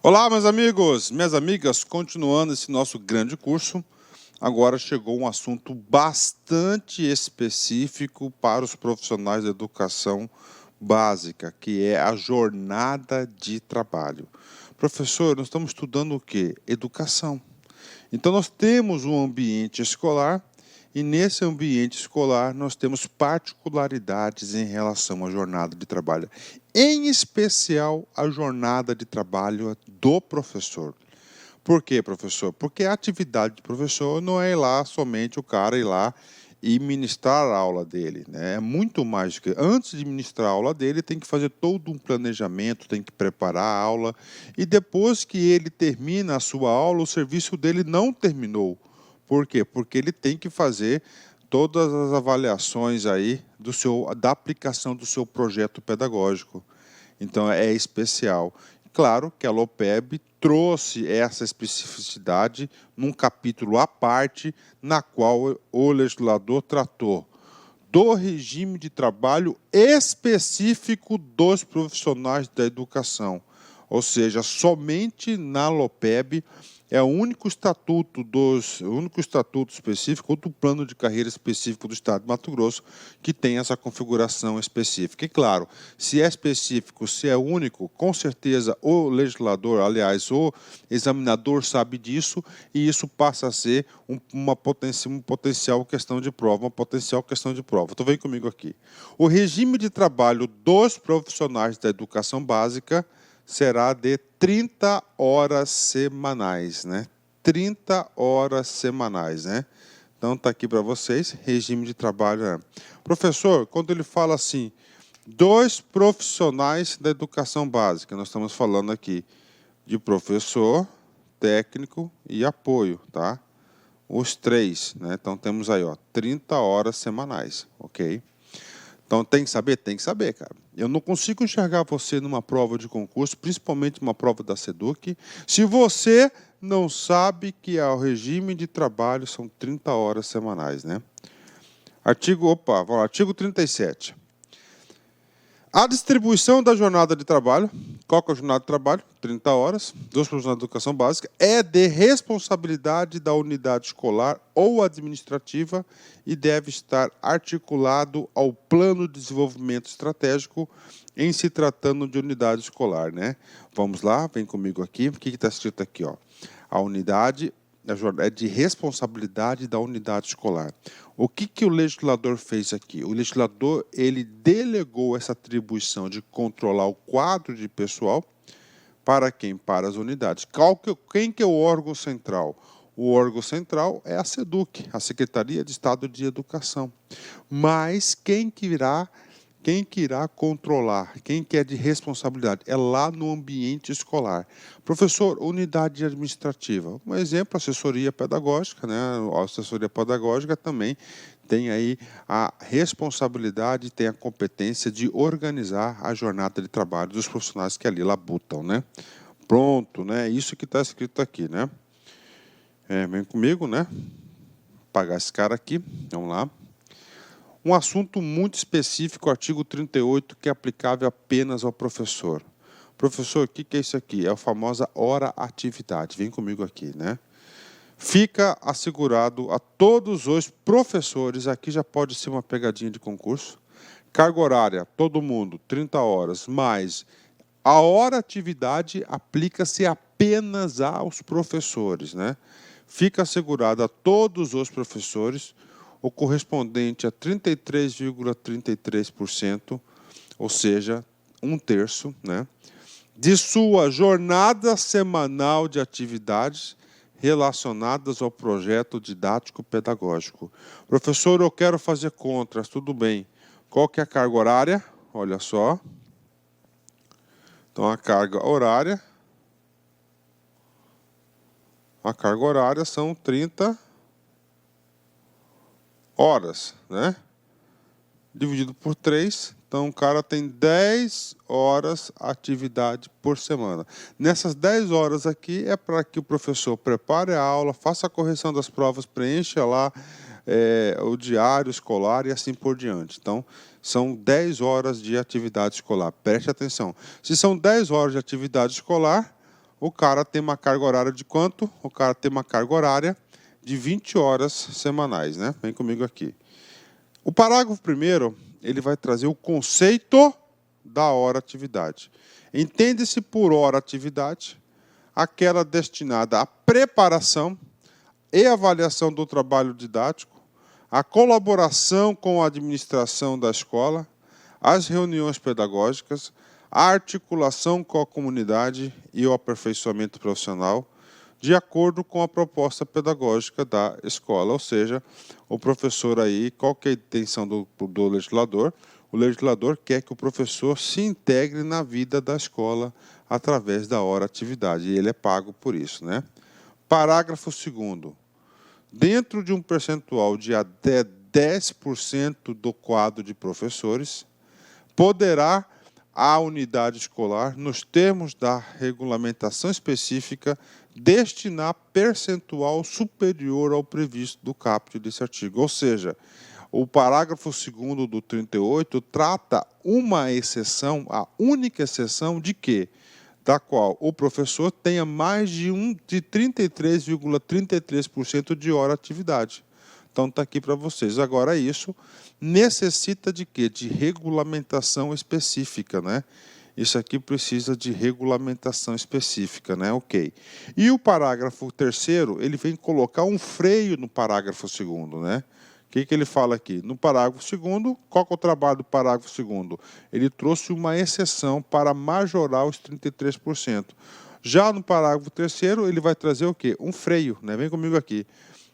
Olá, meus amigos, minhas amigas, continuando esse nosso grande curso, agora chegou um assunto bastante específico para os profissionais da educação básica, que é a jornada de trabalho. Professor, nós estamos estudando o quê? Educação. Então, nós temos um ambiente escolar e, nesse ambiente escolar, nós temos particularidades em relação à jornada de trabalho, em especial a jornada de trabalho do professor. Por quê, professor? Porque a atividade do professor não é ir lá somente o cara ir lá e ministrar a aula dele, né? É muito mais do que... Antes de ministrar a aula dele, tem que fazer todo um planejamento, tem que preparar a aula, e depois que ele termina a sua aula, o serviço dele não terminou. Por quê? Porque ele tem que fazer todas as avaliações aí da aplicação do seu projeto pedagógico. Então, é especial. Claro que a LOPEB trouxe essa especificidade num capítulo à parte, na qual o legislador tratou do regime de trabalho específico dos profissionais da educação. Ou seja, somente na LOPEB é o único estatuto específico, ou do plano de carreira específico do Estado de Mato Grosso, que tem essa configuração específica. E claro, se é específico, se é único, com certeza o legislador, aliás, o examinador sabe disso, e isso passa a ser uma potencial questão de prova, Então vem comigo aqui. O regime de trabalho dos profissionais da educação básica será de 30 horas semanais, né? 30 horas semanais, né? Então, está aqui para vocês, regime de trabalho. Professor, quando ele fala assim, dois profissionais da educação básica, nós estamos falando aqui de professor, técnico e apoio, tá? Os três, né? Então, temos aí, ó, 30 horas semanais, ok? Então, tem que saber? Tem que saber, cara. Eu não consigo enxergar você numa prova de concurso, principalmente uma prova da SEDUC, se você não sabe que o regime de trabalho são 30 horas semanais, né? Artigo 37. A distribuição da jornada de trabalho, qual que é a jornada de trabalho? 30 horas, dos profissionais de educação básica, é de responsabilidade da unidade escolar ou administrativa e deve estar articulado ao plano de desenvolvimento estratégico em se tratando de unidade escolar, né? Vamos lá, vem comigo aqui. O que está escrito aqui, ó? A unidade é de responsabilidade da unidade escolar. O que o legislador fez aqui? O legislador ele delegou essa atribuição de controlar o quadro de pessoal para quem? Para as unidades. Quem que é o órgão central? O órgão central é a SEDUC, a Secretaria de Estado de Educação. Mas quem que irá controlar, quem que é de responsabilidade, é lá no ambiente escolar. Professor, unidade administrativa. Um exemplo, assessoria pedagógica, né? A assessoria pedagógica também tem aí a responsabilidade, tem a competência de organizar a jornada de trabalho dos profissionais que ali labutam, né? Pronto, né? Isso que está escrito aqui, né? Vem comigo, né? Apagar esse cara aqui, vamos lá. Um assunto muito específico, artigo 38, que é aplicável apenas ao professor. Professor, o que é isso aqui? É a famosa hora-atividade. Vem comigo aqui, né? Fica assegurado a todos os professores, aqui já pode ser uma pegadinha de concurso, carga horária, todo mundo, 30 horas, mas a hora-atividade aplica-se apenas aos professores, né? Fica assegurado a todos os professores o correspondente a 33,33%, ou seja, 1/3, né, de sua jornada semanal de atividades relacionadas ao projeto didático-pedagógico. Professor, eu quero fazer contras, tudo bem. Qual que é a carga horária? Olha só. Então, a carga horária são 30 horas, né? Dividido por 3, então o cara tem 10 horas atividade por semana. Nessas 10 horas aqui é para que o professor prepare a aula, faça a correção das provas, preencha lá o diário escolar e assim por diante. Então, são 10 horas de atividade escolar. Preste atenção. Se são 10 horas de atividade escolar, o cara tem uma carga horária de quanto? O cara tem uma carga horária de 20 horas semanais, né? Vem comigo aqui. O parágrafo primeiro, ele vai trazer o conceito da hora-atividade. Entende-se por hora-atividade aquela destinada à preparação e avaliação do trabalho didático, a colaboração com a administração da escola, as reuniões pedagógicas, a articulação com a comunidade e o aperfeiçoamento profissional, de acordo com a proposta pedagógica da escola. Ou seja, o professor aí, qual que é a intenção do legislador? O legislador quer que o professor se integre na vida da escola através da hora-atividade, e ele é pago por isso, né? Parágrafo 2º. Dentro de um percentual de até 10% do quadro de professores, poderá a unidade escolar, nos termos da regulamentação específica, destinar percentual superior ao previsto do caput desse artigo. Ou seja, o parágrafo 2º do 38 trata uma exceção, a única exceção de quê? Da qual o professor tenha mais de 33,33% de hora atividade. Então, está aqui para vocês. Agora, isso necessita de quê? De regulamentação específica, né? Isso aqui precisa de regulamentação específica, né? Ok. E o parágrafo 3º, ele vem colocar um freio no parágrafo 2º, né? O que ele fala aqui? No parágrafo 2º, qual que é o trabalho do parágrafo 2º? Ele trouxe uma exceção para majorar os 33%. Já no parágrafo 3º, ele vai trazer o quê? Um freio, né? Vem comigo aqui.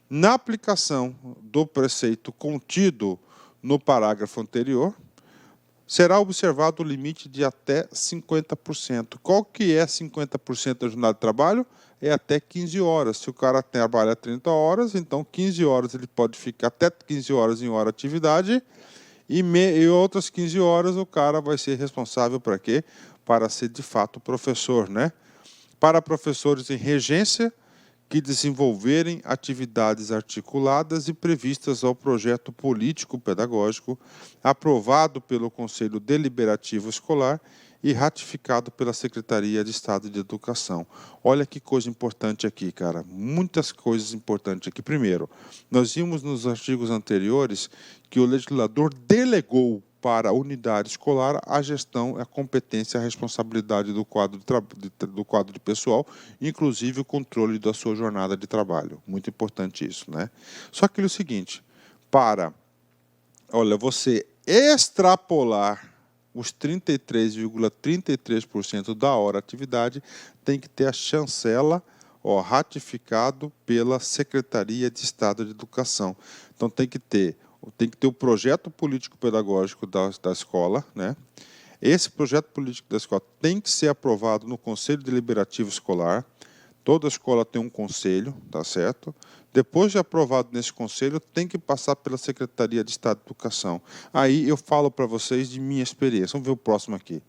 Na aplicação do preceito contido no parágrafo anterior, será observado o limite de até 50%. Qual que é 50% da jornada de trabalho? É até 15 horas. Se o cara trabalha 30 horas, então 15 horas ele pode ficar até 15 horas em hora atividade e outras 15 horas o cara vai ser responsável para quê? Para ser de fato professor, né? Para professores em regência, que desenvolverem atividades articuladas e previstas ao projeto político-pedagógico, aprovado pelo Conselho Deliberativo Escolar e ratificado pela Secretaria de Estado de Educação. Olha que coisa importante aqui, cara. Muitas coisas importantes aqui. Primeiro, nós vimos nos artigos anteriores que o legislador delegou para a unidade escolar a gestão, a competência, a responsabilidade do quadro de pessoal, inclusive o controle da sua jornada de trabalho. Muito importante isso, né? Só que é o seguinte, você extrapolar os 33,33% da hora atividade, tem que ter a chancela ratificado pela Secretaria de Estado de Educação. Então tem que ter o projeto político-pedagógico da escola, né? Esse projeto político da escola tem que ser aprovado no Conselho Deliberativo Escolar. Toda escola tem um conselho, tá certo? Depois de aprovado nesse conselho, tem que passar pela Secretaria de Estado de Educação. Aí eu falo para vocês de minha experiência. Vamos ver o próximo aqui.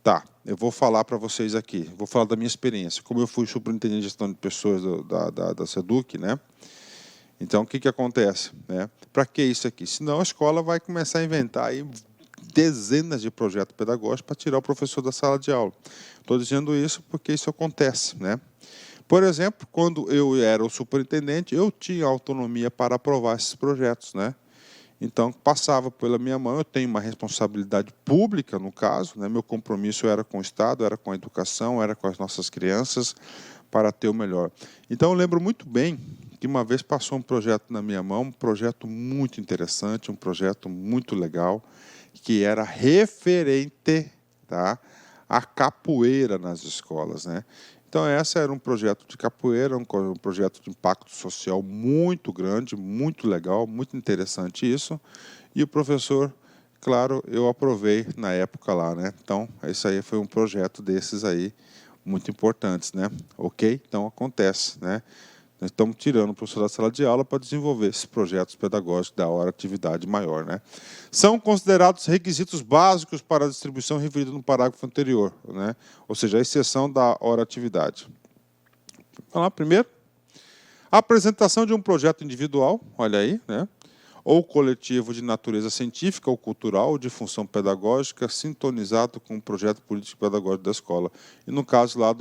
Tá, eu vou falar para vocês aqui. Vou falar da minha experiência. Como eu fui superintendente de gestão de pessoas da SEDUC, né? Então, o que acontece? Né? Para que isso aqui? Senão a escola vai começar a inventar aí dezenas de projetos pedagógicos para tirar o professor da sala de aula. Estou dizendo isso porque isso acontece, né? Por exemplo, quando eu era o superintendente, eu tinha autonomia para aprovar esses projetos, né? Então, passava pela minha mão, eu tenho uma responsabilidade pública, no caso, né? Meu compromisso era com o Estado, era com a educação, era com as nossas crianças, para ter o melhor. Então, eu lembro muito bem que uma vez passou um projeto na minha mão, um projeto muito interessante, um projeto muito legal, que era referente, tá, à capoeira nas escolas, né? Então, esse era um projeto de capoeira, um projeto de impacto social muito grande, muito legal, muito interessante isso. E o professor, claro, eu aprovei na época lá, né? Então, isso aí foi um projeto desses aí, muito importantes, né? Ok? Então, acontece, né? Nós estamos tirando o professor da sala de aula para desenvolver esses projetos pedagógicos da hora atividade maior, né? São considerados requisitos básicos para a distribuição referida no parágrafo anterior, né? Ou seja, a exceção da hora atividade. Vamos lá, primeiro. A apresentação de um projeto individual, olha aí, né? ou coletivo de natureza científica ou cultural ou de função pedagógica sintonizado com o projeto político-pedagógico da escola. E no caso lá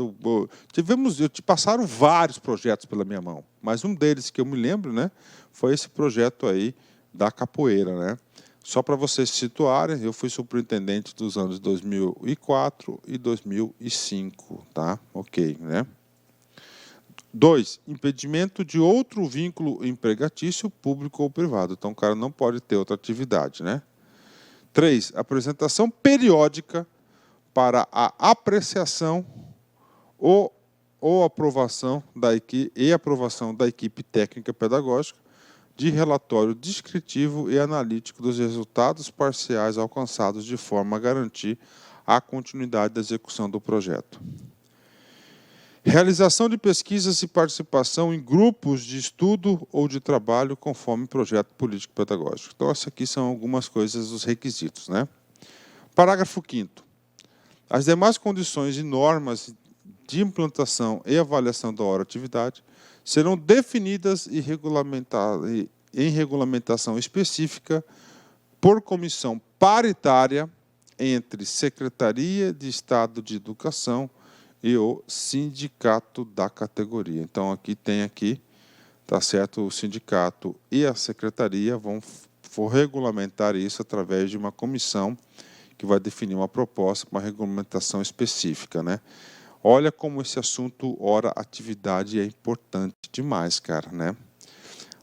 passaram vários projetos pela minha mão, mas um deles que eu me lembro, né, foi esse projeto aí da capoeira, né? Só para vocês se situarem, eu fui superintendente dos anos 2004 e 2005, tá? Ok, né? 2. Impedimento de outro vínculo empregatício, público ou privado. Então, o cara não pode ter outra atividade, né? 3. Apresentação periódica para a apreciação ou aprovação aprovação da equipe técnica pedagógica de relatório descritivo e analítico dos resultados parciais alcançados de forma a garantir a continuidade da execução do projeto. Realização de pesquisas e participação em grupos de estudo ou de trabalho conforme projeto político-pedagógico. Então, essas aqui são algumas coisas, os requisitos, né? Parágrafo 5º. As demais condições e normas de implantação e avaliação da hora-atividade serão definidas e em regulamentação específica por comissão paritária entre Secretaria de Estado de Educação e o sindicato da categoria. Então, tá certo, o sindicato e a secretaria vão regulamentar isso através de uma comissão que vai definir uma proposta, uma regulamentação específica, né? Olha como esse assunto hora-atividade é importante demais, cara, né?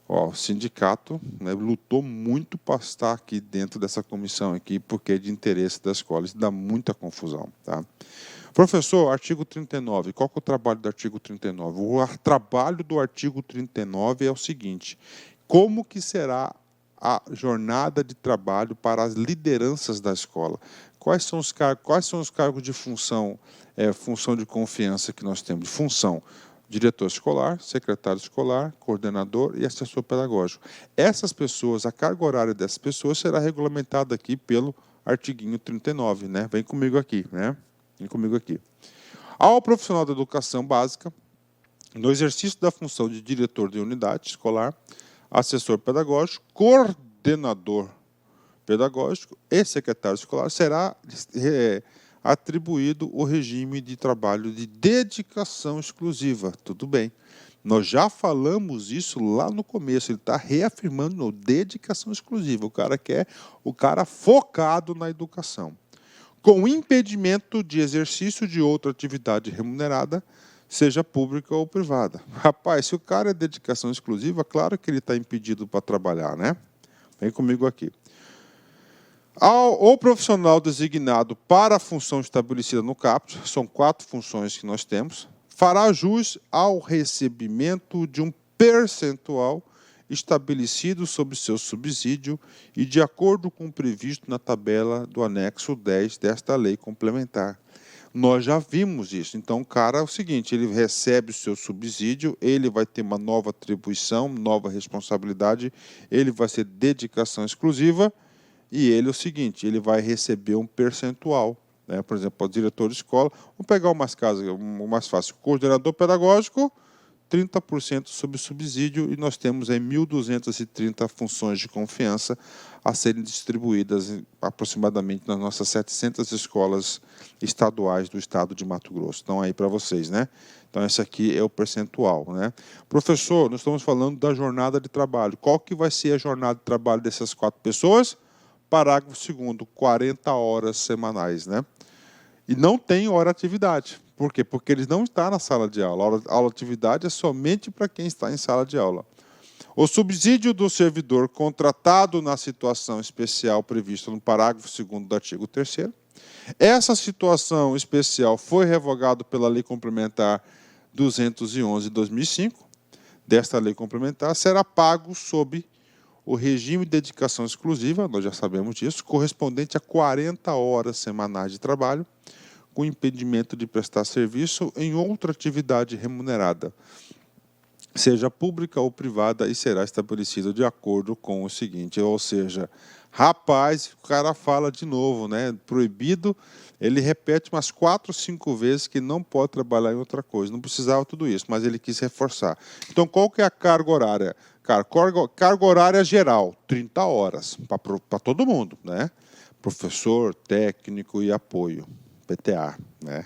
Ó, o sindicato, né, lutou muito para estar aqui dentro dessa comissão aqui, porque é de interesse da escola. Isso dá muita confusão, tá? Professor, artigo 39. Qual que é o trabalho do artigo 39? O trabalho do artigo 39 é o seguinte: como que será a jornada de trabalho para as lideranças da escola? Quais são os cargos de função, função de confiança que nós temos? Função: diretor escolar, secretário escolar, coordenador e assessor pedagógico. Essas pessoas, a carga horária dessas pessoas será regulamentada aqui pelo artiguinho 39, né? Vem comigo aqui, né? Vem comigo aqui. Ao profissional da educação básica, no exercício da função de diretor de unidade escolar, assessor pedagógico, coordenador pedagógico e secretário escolar, será atribuído o regime de trabalho de dedicação exclusiva. Tudo bem. Nós já falamos isso lá no começo. Ele está reafirmando no dedicação exclusiva. O cara focado na educação, com impedimento de exercício de outra atividade remunerada, seja pública ou privada. Rapaz, se o cara é dedicação exclusiva, claro que ele está impedido para trabalhar, né? Vem comigo aqui. O profissional designado para a função estabelecida no caput, são 4 funções que nós temos, fará jus ao recebimento de um percentual estabelecido sobre seu subsídio e de acordo com o previsto na tabela do anexo 10 desta lei complementar. Nós já vimos isso. Então, o cara é o seguinte: ele recebe o seu subsídio, ele vai ter uma nova atribuição, nova responsabilidade, ele vai ser dedicação exclusiva e ele é o seguinte: ele vai receber um percentual, né? Por exemplo, o diretor de escola, vamos pegar o mais fácil, coordenador pedagógico, 30% sobre subsídio, e nós temos aí 1.230 funções de confiança a serem distribuídas aproximadamente nas nossas 700 escolas estaduais do estado de Mato Grosso. Então, aí para vocês, né? Então, esse aqui é o percentual, né? Professor, nós estamos falando da jornada de trabalho. Qual que vai ser a jornada de trabalho dessas 4 pessoas? Parágrafo 2º, 40 horas semanais, né? E não tem hora-atividade. Por quê? Porque eles não estão na sala de aula. A aula-atividade é somente para quem está em sala de aula. O subsídio do servidor contratado na situação especial prevista no parágrafo 2º do artigo 3º. Essa situação especial foi revogada pela Lei Complementar 211 de 2005. Desta lei complementar, será pago sob o regime de dedicação exclusiva, nós já sabemos disso, correspondente a 40 horas semanais de trabalho, com impedimento de prestar serviço em outra atividade remunerada. seja pública ou privada, e será estabelecido de acordo com o seguinte, ou seja, rapaz, o cara fala de novo, né? Proibido, ele repete umas 4, 5 vezes que não pode trabalhar em outra coisa. Não precisava tudo isso, mas ele quis reforçar. Então, qual que é a carga horária? Cara, carga horária geral, 30 horas, para todo mundo, né? Professor, técnico e apoio, PTA, né?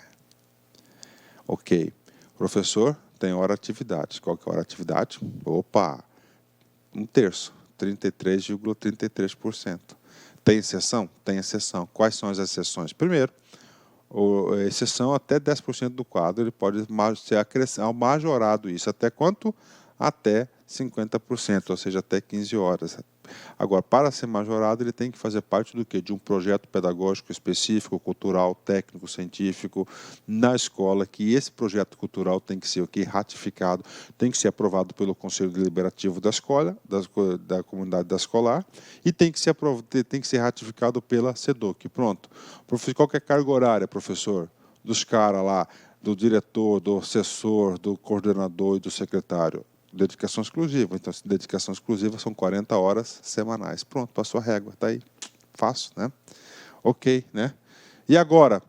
Ok. Professor, tem hora atividade. Qual que é a hora atividade? Opa, 1/3, 33,33%. Tem exceção? Tem exceção. Quais são as exceções? Primeiro, a exceção até 10% do quadro, ele pode ser majorado isso. Até quanto? Até 50%, ou seja, até 15 horas. Agora, para ser majorado, ele tem que fazer parte do quê? De um projeto pedagógico específico, cultural, técnico, científico, na escola, que esse projeto cultural tem que ser o quê? Ratificado, tem que ser aprovado pelo Conselho Deliberativo da escola, da comunidade da escolar, e tem que ser ratificado pela SEDUC. Pronto. Qual que é a carga horária, professor? Dos caras lá, do diretor, do assessor, do coordenador e do secretário. Dedicação exclusiva. Então, dedicação exclusiva são 40 horas semanais. Pronto, passou a régua. Está aí. Fácil, né? Ok, né? E agora?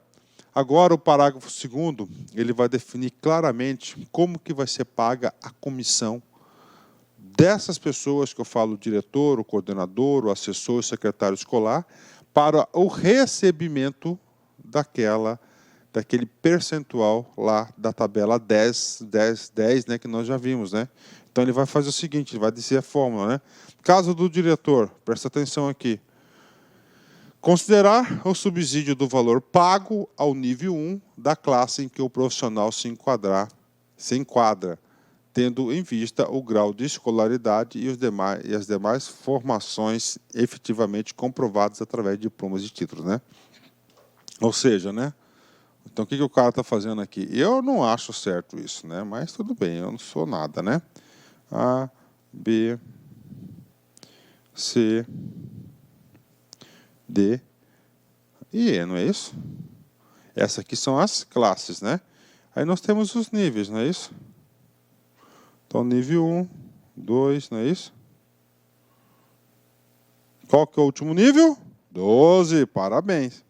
Agora o parágrafo 2º, ele vai definir claramente como que vai ser paga a comissão dessas pessoas que eu falo, o diretor, o coordenador, o assessor, o secretário escolar, para o recebimento daquele percentual lá da tabela 10, né, que nós já vimos, né? Então ele vai fazer o seguinte, ele vai dizer a fórmula, né? Caso do diretor, presta atenção aqui. Considerar o subsídio do valor pago ao nível 1 da classe em que o profissional se enquadra, tendo em vista o grau de escolaridade e as demais formações efetivamente comprovadas através de diplomas e títulos, né? Ou seja, né? Então, o que o cara está fazendo aqui? Eu não acho certo isso, né? Mas tudo bem, eu não sou nada, né? A, B, C, D e E, não é isso? Essas aqui são as classes, né? Aí nós temos os níveis, não é isso? Então, nível 1, 2, não é isso? Qual que é o último nível? 12, parabéns.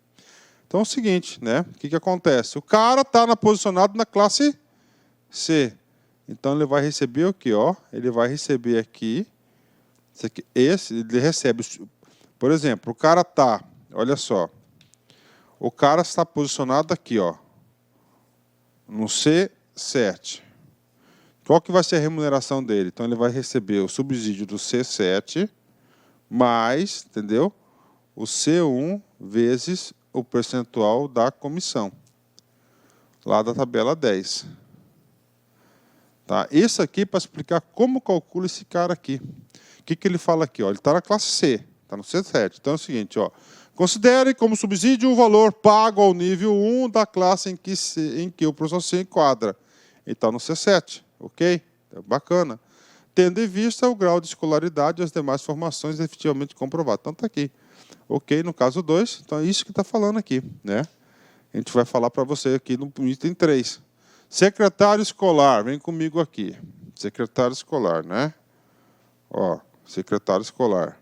Então é o seguinte, né? O que acontece? O cara está posicionado na classe C. Então ele vai receber o quê? Ó, ele vai receber aqui, ele recebe, por exemplo, o cara está, olha só, o cara está posicionado aqui, ó, no C7. Qual que vai ser a remuneração dele? Então ele vai receber o subsídio do C7 mais, entendeu? O C1 vezes o percentual da comissão, lá da tabela 10. Tá? Isso aqui para explicar como calcula esse cara aqui. O que ele fala aqui? Ó? Ele está na classe C, está no C7. Então é o seguinte, ó, considere como subsídio o valor pago ao nível 1 da classe em que o professor se enquadra. Ele está no C7, ok? Bacana. Tendo em vista o grau de escolaridade e as demais formações efetivamente comprovadas. Então está aqui. Ok, no caso 2, então é isso que está falando aqui, né? A gente vai falar para você aqui no item 3. Secretário escolar, vem comigo aqui. Secretário escolar, né? Ó, secretário escolar.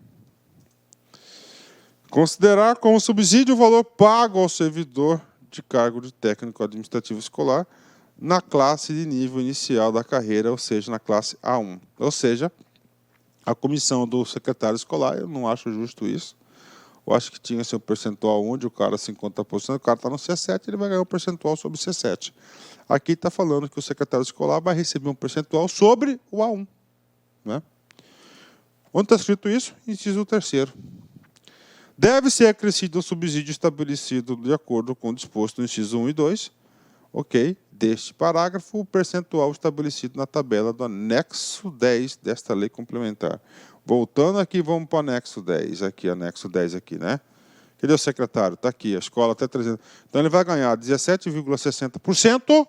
Considerar como subsídio o valor pago ao servidor de cargo de técnico administrativo escolar na classe de nível inicial da carreira, ou seja, na classe A1. Ou seja, a comissão do secretário escolar, eu não acho justo isso. Eu acho que tinha seu percentual onde o cara 50%, o cara está no C7, ele vai ganhar um percentual sobre o C7. Aqui está falando que o secretário escolar vai receber um percentual sobre o A1. Né? Onde está escrito isso? Inciso 3º. Deve ser acrescido um subsídio estabelecido de acordo com o disposto no inciso 1 e 2, ok, deste parágrafo, o percentual estabelecido na tabela do anexo 10 desta lei complementar. Voltando aqui, vamos para o anexo 10, aqui, anexo 10 aqui, né? Cadê o secretário? Está aqui, a escola até 300. Então, ele vai ganhar 17,60%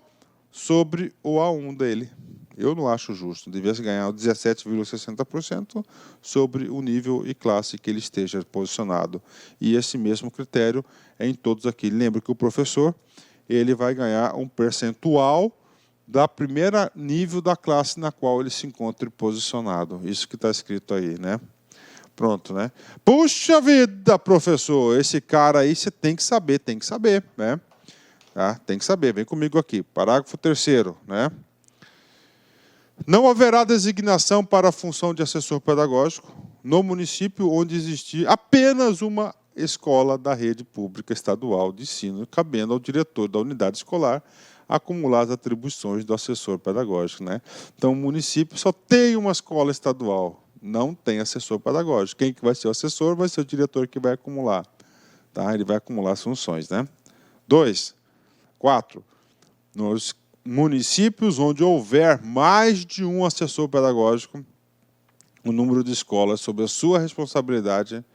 sobre o A1 dele. Eu não acho justo. Devia ganhar 17,60% sobre o nível e classe que ele esteja posicionado. E esse mesmo critério é em todos aqui. Lembra que o professor ele vai ganhar um percentual da primeira nível da classe na qual ele se encontra posicionado. Isso que está escrito aí, né? Pronto, né? Puxa vida, professor, esse cara aí você tem que saber, né? Tá? Tem que saber, vem comigo aqui. Parágrafo 3º, né? Não haverá designação para a função de assessor pedagógico no município onde existir apenas uma escola da rede pública estadual de ensino, cabendo ao diretor da unidade escolar acumular as atribuições do assessor pedagógico, né? Então, o município só tem uma escola estadual, não tem assessor pedagógico. Quem que vai ser o assessor vai ser o diretor que vai acumular. Tá? Ele vai acumular as funções, né? 4. Nos municípios onde houver mais de um assessor pedagógico, o número de escolas sob a sua responsabilidade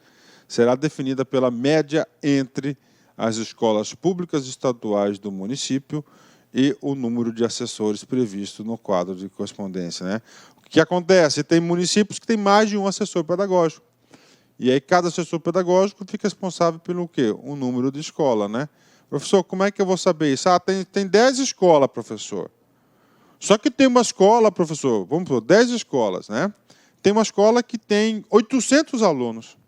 será definida pela média entre as escolas públicas estaduais do município e o número de assessores previsto no quadro de correspondência, né? O que acontece? Tem municípios que têm mais de um assessor pedagógico. E aí cada assessor pedagógico fica responsável pelo quê? O número de escola, né? Professor, como é que eu vou saber isso? Ah, tem 10 escolas, professor. Só que tem uma escola, professor, vamos por 10 escolas, né? Tem uma escola que tem 800 alunos.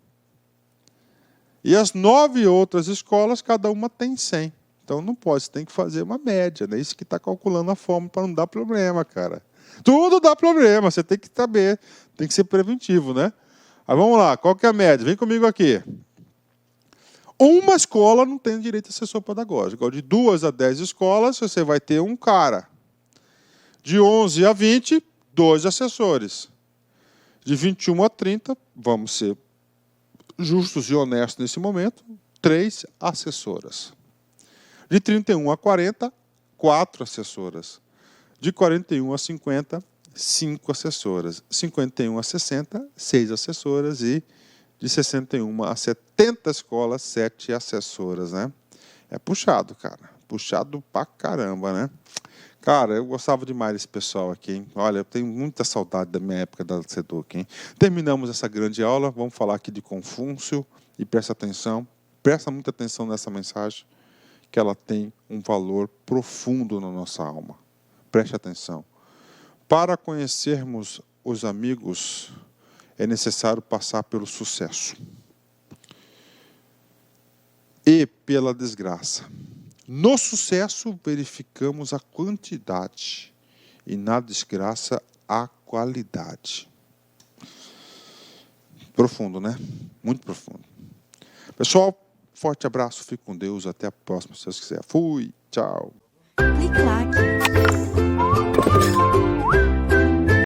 E as 9 outras escolas, cada uma tem 100. Então não pode, você tem que fazer uma média, né? Isso que está calculando a fórmula para não dar problema, cara. Tudo dá problema, você tem que saber, tem que ser preventivo, né? Aí vamos lá, qual que é a média? Vem comigo aqui. Uma escola não tem direito a assessor pedagógico. De 2 a 10 escolas, você vai ter um cara. De 11 a 20, 2 assessores. De 21 a 30, vamos ser justos e honestos nesse momento, 3 assessoras. De 31 a 40, 4 assessoras. De 41 a 50, 5 assessoras. 51 a 60, 6 assessoras. E de 61 a 70 escolas, 7 assessoras, né? É puxado, cara. Puxado pra caramba, né? Cara, eu gostava demais desse pessoal aqui, hein? Olha, eu tenho muita saudade da minha época da SEDUC, hein? Terminamos essa grande aula, vamos falar aqui de Confúcio e presta muita atenção nessa mensagem, que ela tem um valor profundo na nossa alma. Preste atenção. Para conhecermos os amigos, é necessário passar pelo sucesso e pela desgraça. No sucesso, verificamos a quantidade e na desgraça, a qualidade. Profundo, né? Muito profundo. Pessoal, forte abraço, fique com Deus, até a próxima, se Deus quiser. Fui, tchau. Clique lá.